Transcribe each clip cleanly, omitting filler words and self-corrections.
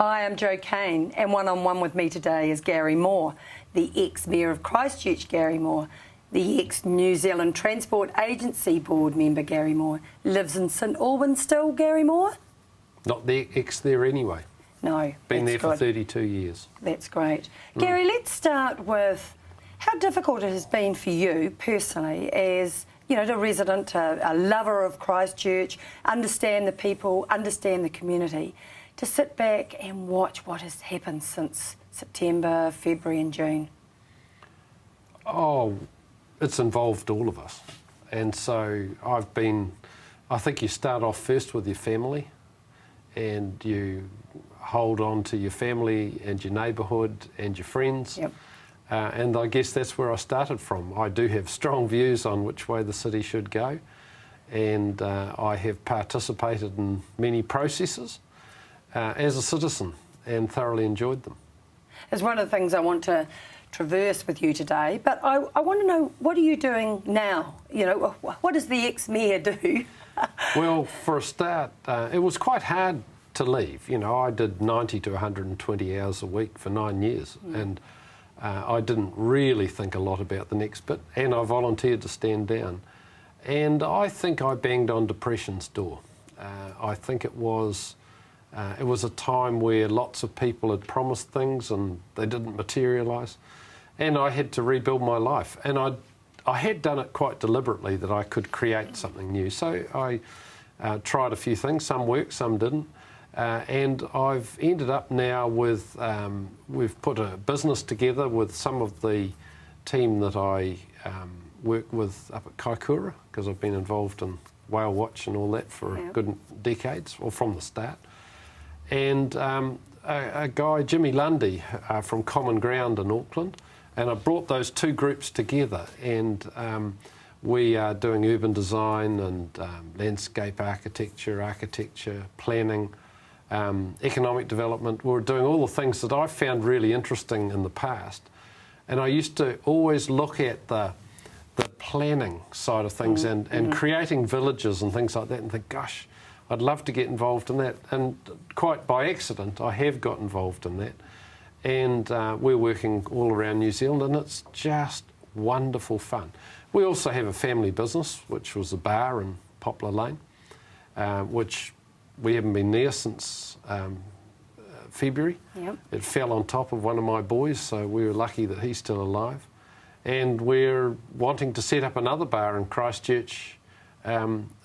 Hi, I'm Jo Kane, and one-on-one with me today is Gary Moore, the ex-Mayor of Christchurch, Gary Moore, the ex-New Zealand Transport Agency board member, Gary Moore. Lives in St Albans still, Gary Moore? Not the ex there anyway. No, Been there for good. 32 years. That's great. Gary, let's start with how difficult it has been for you personally as, you know, a resident, a lover of Christchurch, understand the people, understand the community, to sit back and watch what has happened since September, February and June. Oh, it's involved all of us. And so I think you start off first with your family and you hold on to your family and your neighbourhood and your friends. Yep. And I guess that's where I started from. I do have strong views on which way the city should go, and I have participated in many processes as a citizen and thoroughly enjoyed them. It's one of the things I want to traverse with you today, but I want to know, what are you doing now? You know, what does the ex-mayor do? Well, for a start, it was quite hard to leave. You know, I did 90 to 120 hours a week for 9 years, and I didn't really think a lot about the next bit, and I volunteered to stand down. And I think I banged on depression's door. I think it was a time where lots of people had promised things and they didn't materialise, and I had to rebuild my life. And I had done it quite deliberately, that I could create something new. So I tried a few things, some worked, some didn't. And I've ended up now with, we've put a business together with some of the team that I work with up at Kaikoura, because I've been involved in whale watch and all that for good decades, or from the start. And a guy, Jimmy Lundy, from Common Ground in Auckland, and I brought those two groups together, and we are doing urban design and landscape architecture, planning, economic development. We're doing all the things that I found really interesting in the past. And I used to always look at the planning side of things and creating villages and things like that, and think, gosh, I'd love to get involved in that. And quite by accident, I have got involved in that. And we're working all around New Zealand, and it's just wonderful fun. We also have a family business, which was a bar in Poplar Lane, which we haven't been there since February. Yep. It fell on top of one of my boys, so we were lucky that he's still alive. And we're wanting to set up another bar in Christchurch,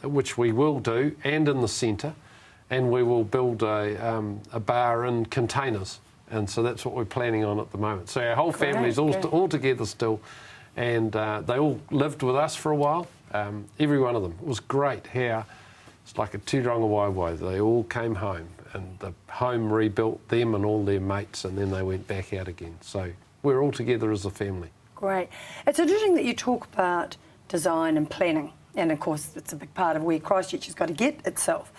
which we will do, and in the centre, and we will build a bar in containers. And so that's what we're planning on at the moment. So our whole family's all together still, and they all lived with us for a while, every one of them. It was great how it's like a tūranga waiwai. They all came home, and the home rebuilt them and all their mates, and then they went back out again. So we're all together as a family. Great. It's interesting that you talk about design and planning, and of course it's a big part of where Christchurch has got to get itself.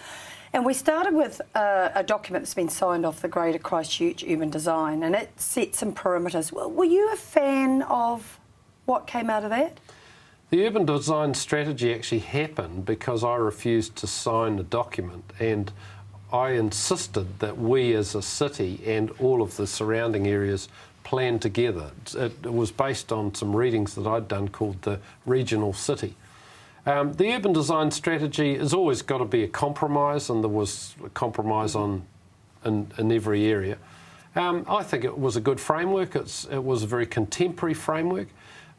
And we started with a document that's been signed off, the Greater Christchurch Urban Design, and it sets some perimeters. Well, were you a fan of what came out of that? The urban design strategy actually happened because I refused to sign the document, and I insisted that we as a city and all of the surrounding areas plan together. It was based on some readings that I'd done called the Regional City. The urban design strategy has always got to be a compromise, and there was a compromise in every area. I think it was a good framework. It was a very contemporary framework.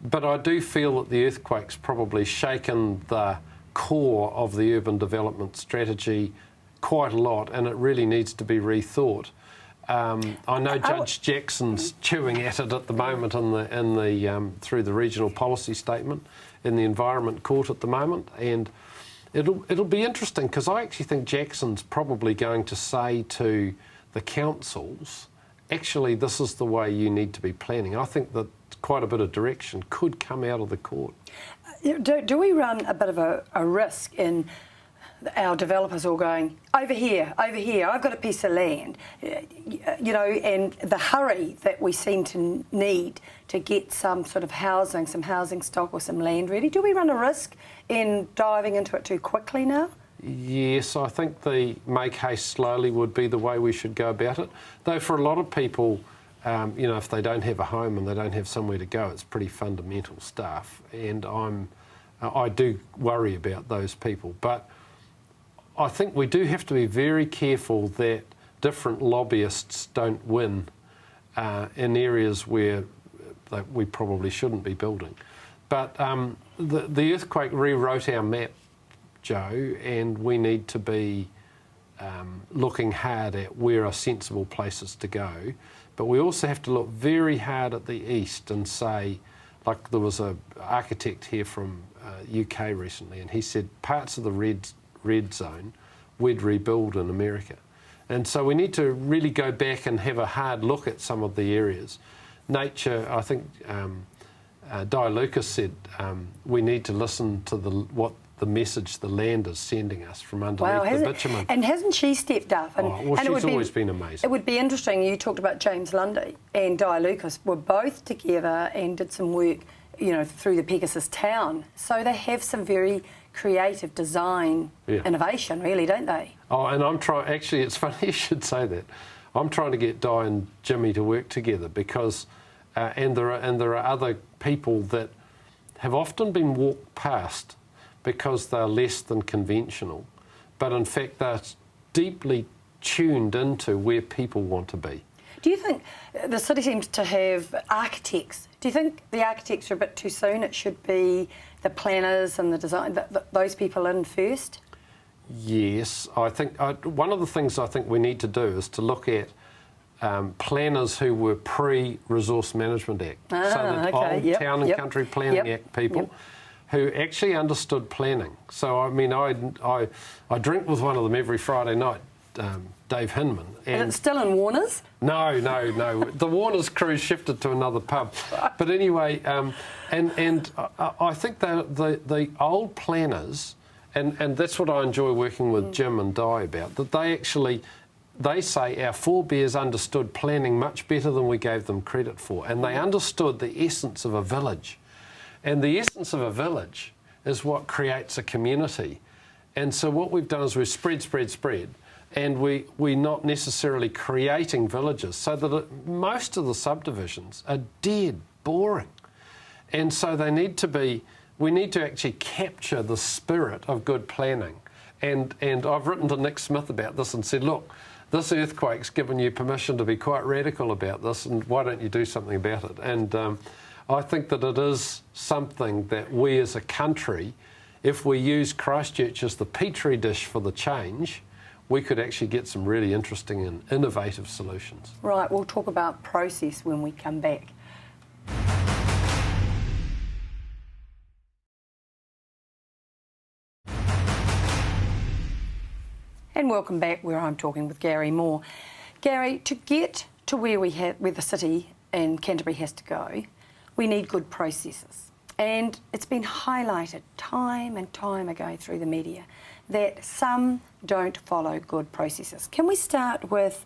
But I do feel that the earthquake's probably shaken the core of the urban development strategy quite a lot, and it really needs to be rethought. I know Judge Jackson's chewing at it at the moment through the regional policy statement in the Environment Court at the moment, and it'll be interesting, because I actually think Jackson's probably going to say to the councils, actually, this is the way you need to be planning. I think that quite a bit of direction could come out of the court. Do we run a bit of a risk in our developers all going, over here, I've got a piece of land, you know, and the hurry that we seem to need to get some sort of housing, some housing stock or some land ready? Do we run a risk in diving into it too quickly now? Yes, I think the make haste slowly would be the way we should go about it. Though for a lot of people, you know, if they don't have a home and they don't have somewhere to go, it's pretty fundamental stuff. And I do worry about those people. But I think we do have to be very careful that different lobbyists don't win in areas where we probably shouldn't be building. But the earthquake rewrote our map, Joe, and we need to be looking hard at where are sensible places to go. But we also have to look very hard at the east and say, like there was an architect here from UK recently, and he said parts of the red zone we'd rebuild in America. And so we need to really go back and have a hard look at some of the areas. Nature, I think Di Lucas said we need to listen to what the message the land is sending us from underneath the bitumen. And hasn't she stepped up? And, she's always been amazing. It would be interesting, you talked about James Lundy and Di Lucas were both together and did some work, you know, through the Pegasus town. So they have some very creative design innovation, really, don't they? Oh, and I'm trying, actually, it's funny you should say that. I'm trying to get Di and Jimmy to work together because, and there are other people that have often been walked past because they're less than conventional, but in fact they're deeply tuned into where people want to be. Do you think the city seems to have architects? Do you think the architects are a bit too soon? It should be the planners and the design, those people in first? Yes, I think one of the things I think we need to do is to look at planners who were pre-Resource Management Act, so the old Town and Country Planning Act people, who actually understood planning. So, I mean, I drink with one of them every Friday night, Dave Hinman. And it's still in Warner's? No. The Warner's crew shifted to another pub. But anyway, and I think the old planners, and that's what I enjoy working with Jim and Di about, that they say our forebears understood planning much better than we gave them credit for, and they understood the essence of a village. And the essence of a village is what creates a community. And so what we've done is we've spread, and we're not necessarily creating villages, so that most of the subdivisions are dead boring. And so we need to actually capture the spirit of good planning. And I've written to Nick Smith about this and said, look, this earthquake's given you permission to be quite radical about this, and why don't you do something about it? And I think that it is something that we as a country, if we use Christchurch as the petri dish for the change, we could actually get some really interesting and innovative solutions. Right, we'll talk about process when we come back. And welcome back, where I'm talking with Gary Moore. Gary, to get to where the city and Canterbury has to go, we need good processes. And it's been highlighted time and time ago through the media that some don't follow good processes. Can we start with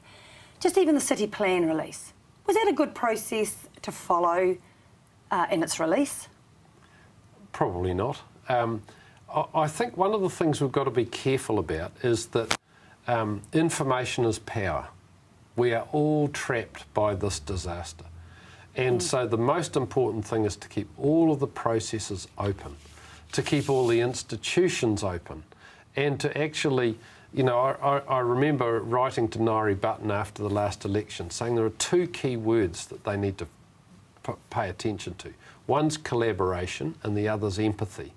just even the city plan release? Was that a good process to follow in its release? Probably not. I think one of the things we've got to be careful about is that information is power. We are all trapped by this disaster. And so the most important thing is to keep all of the processes open, to keep all the institutions open, and to actually, you know, I remember writing to Nairi Button after the last election saying there are two key words that they need to pay attention to. One's collaboration and the other's empathy.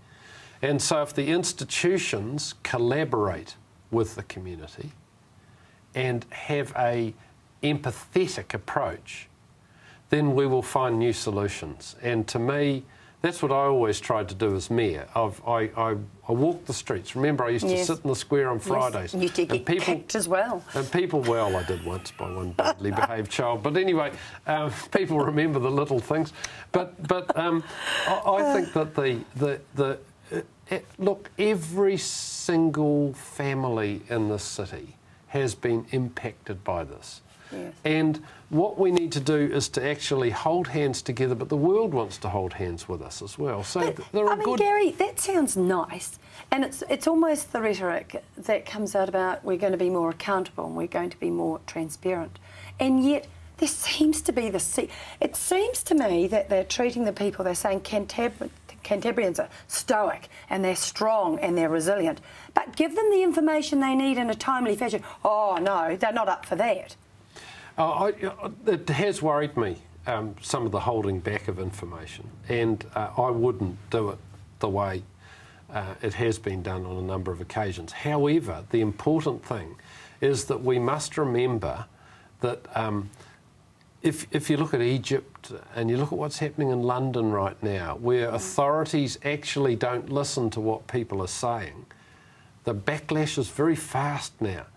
And so if the institutions collaborate with the community and have a empathetic approach, then we will find new solutions. And to me, that's what I always tried to do as mayor. I walked the streets. Remember, I used to sit in the square on Fridays. Yes, you used to get kicked as well. And people, well, I did once by one badly behaved child. But anyway, people remember the little things. But I think that look, every single family in this city has been impacted by this. Yes. And what we need to do is to actually hold hands together, but the world wants to hold hands with us as well. So there are good... Gary, that sounds nice. And it's almost the rhetoric that comes out about we're going to be more accountable and we're going to be more transparent. And yet there seems to be it seems to me that they're treating the people, they're saying Cantabrians are stoic and they're strong and they're resilient, but give them the information they need in a timely fashion. Oh no, they're not up for that. It has worried me, some of the holding back of information, and I wouldn't do it the way it has been done on a number of occasions. However, the important thing is that we must remember that if you look at Egypt and you look at what's happening in London right now, where authorities actually don't listen to what people are saying, the backlash is very fast now.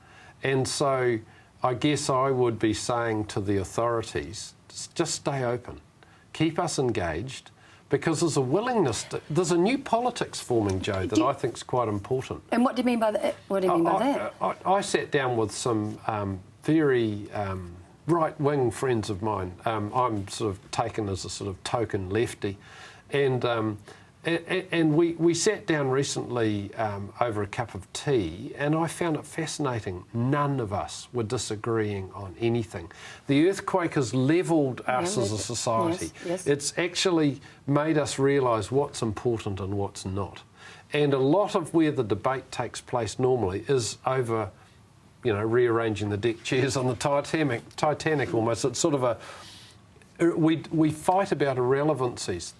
And so I guess I would be saying to the authorities, just stay open, keep us engaged, because there's a willingness there's a new politics forming, Joe, that I think is quite important. And what do you mean by that? What do you mean by that? I sat down with some very right-wing friends of mine. I'm sort of taken as a sort of token lefty, and we sat down recently over a cup of tea, and I found it fascinating. None of us were disagreeing on anything. The earthquake has levelled us as a society. Yes. It's actually made us realise what's important and what's not. And a lot of where the debate takes place normally is over, you know, rearranging the deck chairs on the Titanic almost. It's sort of we fight about irrelevancies.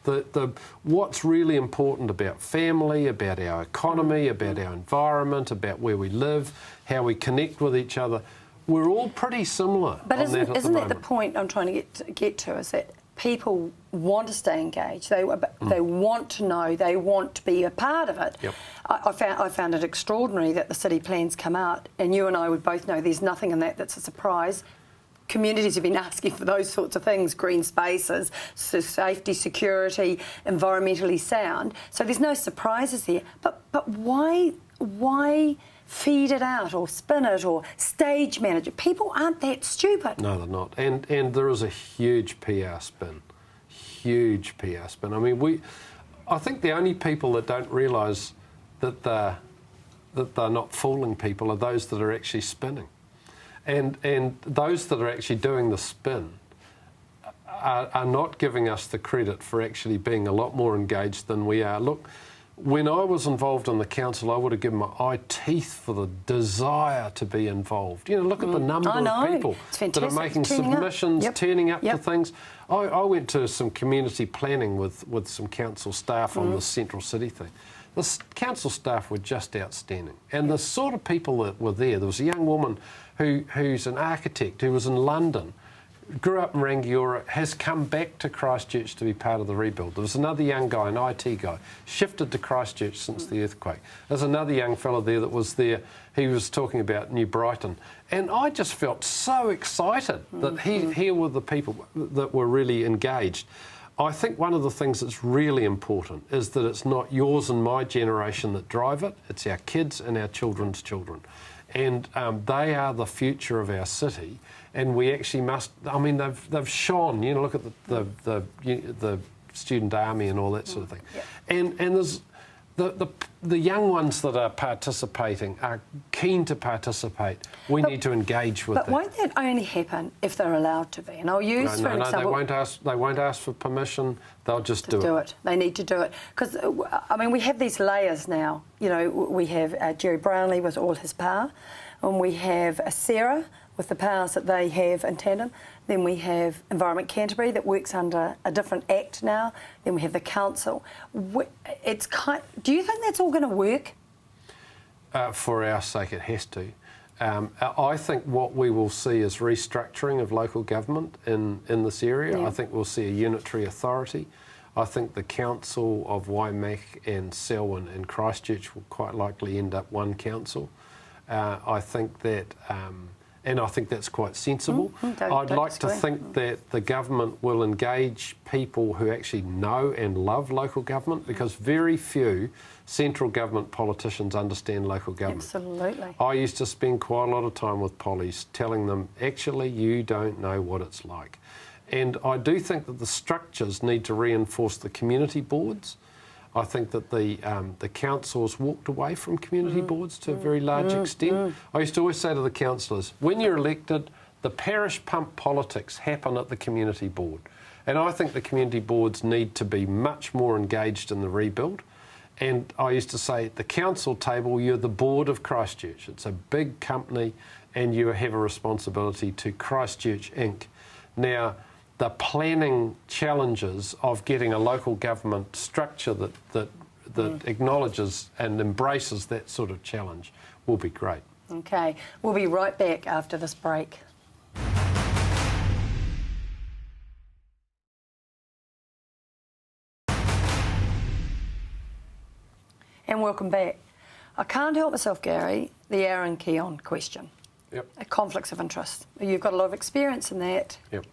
What's really important about family, about our economy, about our environment, about where we live, how we connect with each other. We're all pretty similar. But isn't that the moment. point I'm trying to get to? Is that people want to stay engaged. They want to know. They want to be a part of it. Yep. I found it extraordinary that the city plans come out, and you and I would both know there's nothing in that that's a surprise. Communities have been asking for those sorts of things, green spaces, safety, security, environmentally sound. So there's no surprises there. But why feed it out or spin it or stage manage it? People aren't that stupid. No, they're not. And there is a huge PR spin. Huge PR spin. I mean, I think the only people that don't realise that they're not fooling people are those that are actually spinning. And those that are actually doing the spin are not giving us the credit for actually being a lot more engaged than we are. Look, when I was involved in the council, I would have given my eye teeth for the desire to be involved. You know, look at the number of people that are making submissions, turning up to things. I went to some community planning with some council staff on the central city thing. The council staff were just outstanding. And the sort of people that were there was a young woman who's an architect who was in London, grew up in Rangiora, has come back to Christchurch to be part of the rebuild. There was another young guy, an IT guy, shifted to Christchurch since the earthquake. There's another young fellow there that was there. He was talking about New Brighton. And I just felt so excited that here were the people that were really engaged. I think one of the things that's really important is that it's not yours and my generation that drive it, it's our kids and our children's children. And they are the future of our city, and we actually must. I mean, they've shone. You know, look at the student army and all that sort of thing. And there's the young ones that are participating are keen to participate. We need to engage with them. But won't that only happen if they're allowed to be? And I'll use for example. No, they won't ask for permission. They'll just do it. They need to do it because I mean we have these layers now. You know, we have Jerry Brownlee with all his power, and we have Sarah with the powers that they have in tandem. Then we have Environment Canterbury that works under a different act now. Then we have the council. Do you think that's all going to work? For our sake, it has to. I think what we will see is restructuring of local government in this area. Yeah. I think we'll see a unitary authority. I think the council of Waimak and Selwyn and Christchurch will quite likely end up one council. I think that and I think that's quite sensible. I'd don't like to disagree. think that the government will engage people who actually know and love local government, because very few central government politicians understand local government. Absolutely. I used to spend quite a lot of time with pollies telling them, actually, you don't know what it's like. And I do think that the structures need to reinforce the community boards. I think that the councils walked away from community boards to a very large extent. I used to always say to the councillors, when you're elected, the parish pump politics happen at the community board. And I think the community boards need to be much more engaged in the rebuild. And I used to say, at the council table, you're the board of Christchurch. It's a big company and you have a responsibility to Christchurch Inc. Now, the planning challenges of getting a local government structure that acknowledges and embraces that sort of challenge will be great. Okay, we'll be right back after this break. And welcome back. I can't help myself, Gary, the Aaron Keon question. Yep. Conflicts of interest. You've got a lot of experience in that. Yep.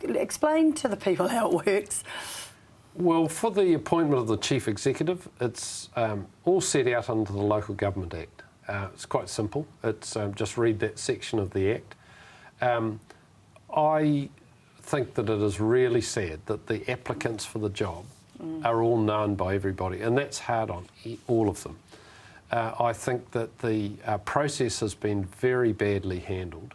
Explain to the people how it works. Well, for the appointment of the Chief Executive, it's all set out under the Local Government Act. It's quite simple. It's just read that section of the Act. I think that it is really sad that the applicants for the job are all known by everybody, and that's hard on all of them. I think that the process has been very badly handled.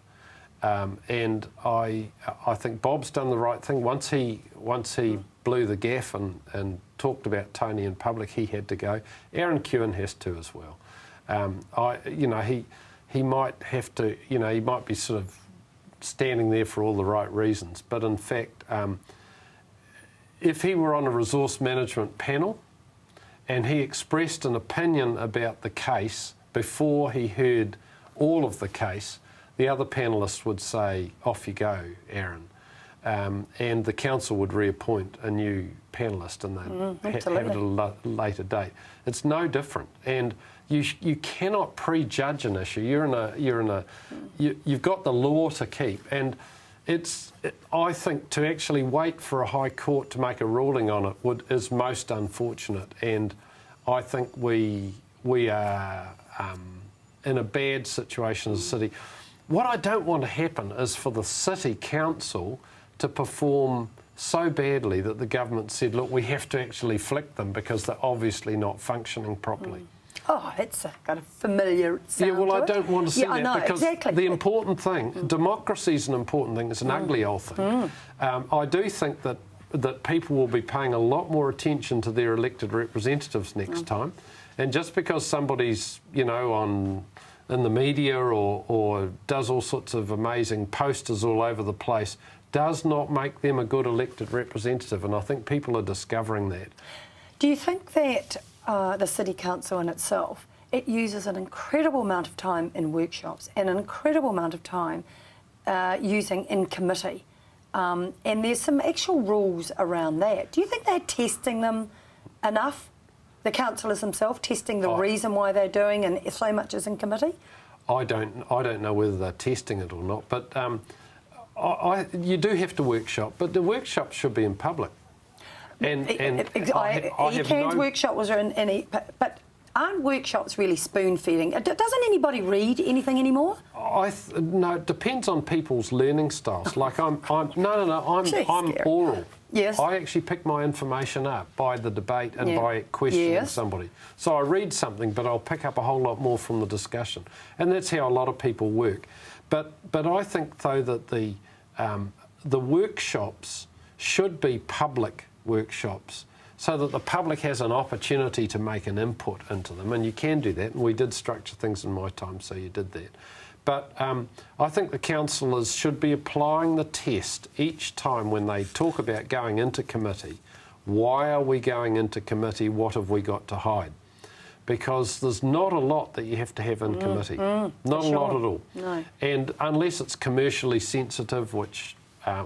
And I think Bob's done the right thing. Once he blew the gaff and talked about Tony in public, he had to go. Aaron Keon has to as well. He might have to, he might be sort of standing there for all the right reasons. But in fact, if he were on a resource management panel and he expressed an opinion about the case before he heard all of the case, the other panellists would say, off you go, Aaron. And the council would reappoint a new panellist and they'd have it at a later date. It's no different. And you cannot prejudge an issue. You've got the law to keep. And I think to actually wait for a High Court to make a ruling on it is most unfortunate. And I think we are in a bad situation as a city. What I don't want to happen is for the City Council to perform so badly that the government said, look, we have to actually flick them because they're obviously not functioning properly. Oh, it's got a familiar sound. Yeah, well, to I don't want to see that because the important thing, democracy is an important thing, it's an ugly old thing. I do think that people will be paying a lot more attention to their elected representatives next time. And just because somebody's, in the media or does all sorts of amazing posters all over the place does not make them a good elected representative, and I think people are discovering that. Do you think that the City Council in itself, it uses an incredible amount of time in workshops and an incredible amount of time using in committee, and there's some actual rules around that. Do you think they're testing them enough? The councillors themselves testing the reason why they're doing and so much is in committee? I don't know whether they're testing it or not, but you do have to workshop, but the workshop should be in public. Kane's workshop was in any, but aren't workshops really spoon feeding? Doesn't anybody read anything anymore? No, it depends on people's learning styles. Like I'm oral. Yes. I actually pick my information up by the debate and by questioning somebody. So I read something, but I'll pick up a whole lot more from the discussion. And that's how a lot of people work. But I think, though, that the workshops should be public workshops so that the public has an opportunity to make an input into them. And you can do that. And we did structure things in my time, so you did that. But I think the councillors should be applying the test each time when they talk about going into committee. Why are we going into committee? What have we got to hide? Because there's not a lot that you have to have in committee. Not a lot at all. No. And unless it's commercially sensitive, which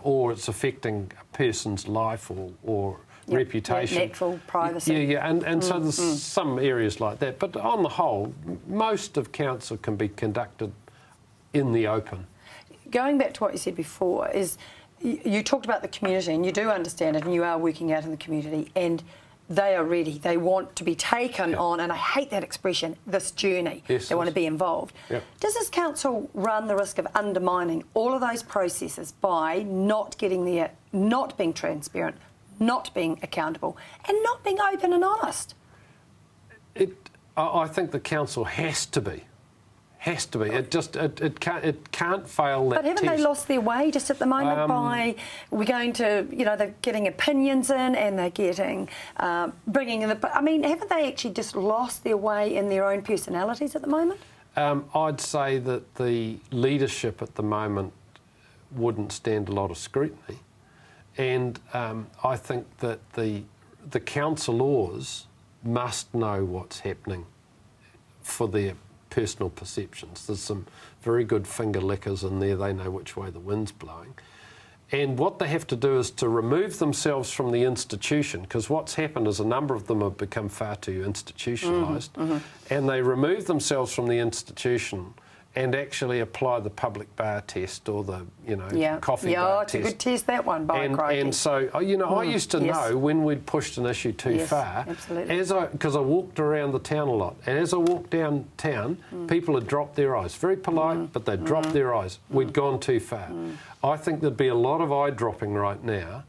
or it's affecting a person's life or reputation. Natural privacy. And so there's some areas like that. But on the whole, most of council can be conducted in the open. going back to what you said before, is you talked about the community, and you do understand it, and you are working out in the community, and they are ready. They want to be taken on, and I hate that expression, this journey. Yes, they want to be involved. Yep. Does this council run the risk of undermining all of those processes by not getting there, not being transparent, not being accountable, and not being open and honest? I think the council has to be. Has to be. It can't fail that But haven't test. they lost their way just at the moment by we're going to, they're getting opinions in and they're getting, bringing in the... I mean, haven't they actually just lost their way in their own personalities at the moment? I'd say that the leadership at the moment wouldn't stand a lot of scrutiny. And I think that the councillors must know what's happening for their personal perceptions. There's some very good finger lickers in there. They know which way the wind's blowing. And what they have to do is to remove themselves from the institution, because what's happened is a number of them have become far too institutionalised, and they remove themselves from the institution and actually apply the public bar test or the, coffee bar test. Yeah, it's a good test, that one, by crikey. And so, I used to know when we'd pushed an issue too far, because I walked around the town a lot, and as I walked downtown, people had dropped their eyes. Very polite, but they'd dropped their eyes. We'd gone too far. I think there'd be a lot of eye-dropping right now,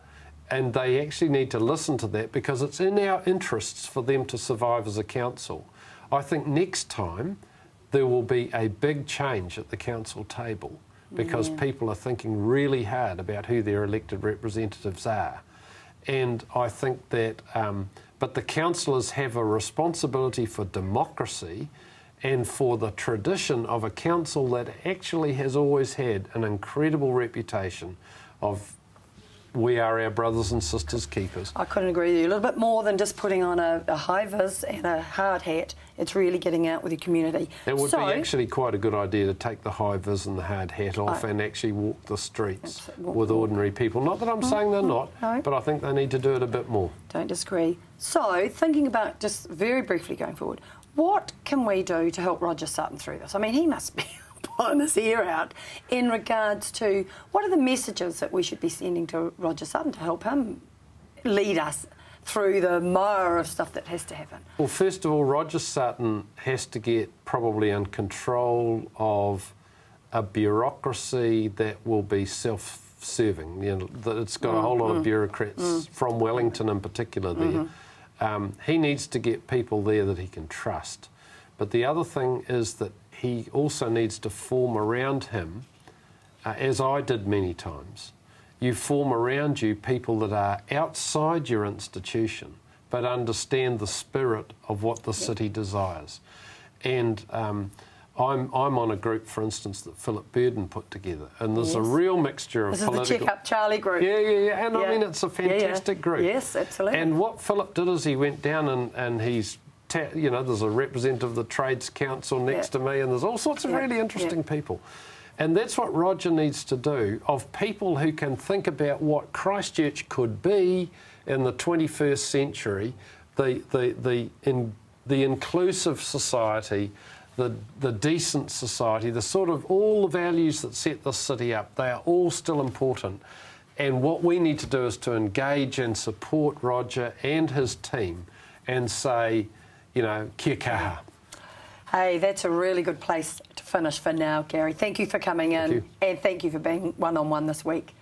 and they actually need to listen to that, because it's in our interests for them to survive as a council. I think next time there will be a big change at the council table, because people are thinking really hard about who their elected representatives are. And I think that, but the councillors have a responsibility for democracy and for the tradition of a council that actually has always had an incredible reputation of we are our brothers and sisters keepers. I couldn't agree with you. A little bit more than just putting on a high-vis and a hard hat. It's really getting out with your community. It would be actually quite a good idea to take the high-vis and the hard hat off and actually walk the streets with ordinary people. Not that I'm saying they're not, but I think they need to do it a bit more. Don't disagree. So, thinking about, just very briefly going forward, what can we do to help Roger Sutton through this? I mean, he must be pulling his ear out in regards to what are the messages that we should be sending to Roger Sutton to help him lead us through the mire of stuff that has to happen. Well, first of all, Roger Sutton has to get probably in control of a bureaucracy that will be self-serving. That it's got a whole lot of bureaucrats from Wellington in particular there. He needs to get people there that he can trust. But the other thing is that he also needs to form around him, as I did many times, you form around you people that are outside your institution but understand the spirit of what the city desires. And I'm on a group, for instance, that Philip Burden put together, and there's a real mixture of political... This is the Check Up Charlie group. Yeah, and I mean, it's a fantastic group. Yes, absolutely. And what Philip did is he went down and he's... there's a representative of the Trades Council next to me, and there's all sorts of really interesting people. And that's what Roger needs to do, of people who can think about what Christchurch could be in the 21st century, the inclusive society, the decent society, the sort of all the values that set this city up. They are all still important. And what we need to do is to engage and support Roger and his team and say, kia kaha. Hey, that's a really good place to finish for now, Gary. Thank you for coming in, and thank you for being one-on-one this week.